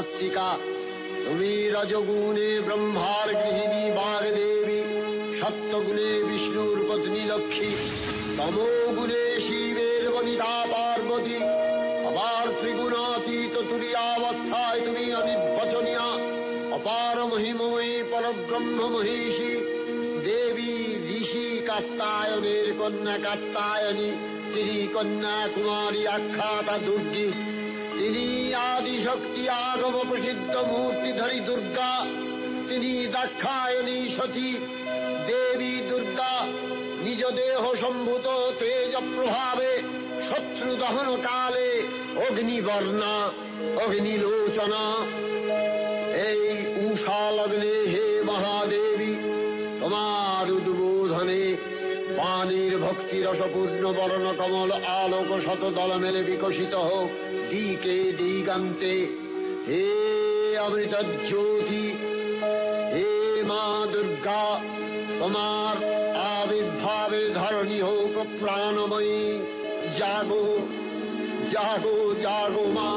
মাতৃকা। তুমি রজগুণে ব্রহ্মার গৃহিণী বাগদেবী, সত্যগুণে বিষ্ণুর পত্নী লক্ষ্মী, তমোগুণে শিবের বনিতা পার্বতী, আবার ত্রিগুণাতীত তুরীয়াবস্থায় তুমি অনির্বচনীয়া, অপার মহিমময়ী পরব্রহ্ম মহিষী দেবী, ঋষি কাত্তায়নের কন্যা কাত্তায়নী, তিনি কন্যা কুমারী আখ্যাতা দুর্গী, তিনি আদিশক্তি আগম প্রসিদ্ধ মূর্তিধরী দুর্গা, তিনি দাক্ষায়ণী সতী দেবী দুর্গা, নিজ দেহ সম্ভূত তেজ প্রভাবে শত্রু দহন কালে অগ্নিবর্ণা অগ্নিলোচনা। এই উষা লগ্নে হে মহাদেবী, তোমার উদ্বোধনে বাণীর ভক্তি রসপূর্ণ বর্ণ কমল আলোক শতদল মেলে বিকশিত হোক দিকে দিগান্তে। হে অমৃত জ্যোতি, হে মা দুর্গা, তোমার আবির্ভাবে ধরণী হোক প্রাণময়ী। জাগো জাগো জাগো মা।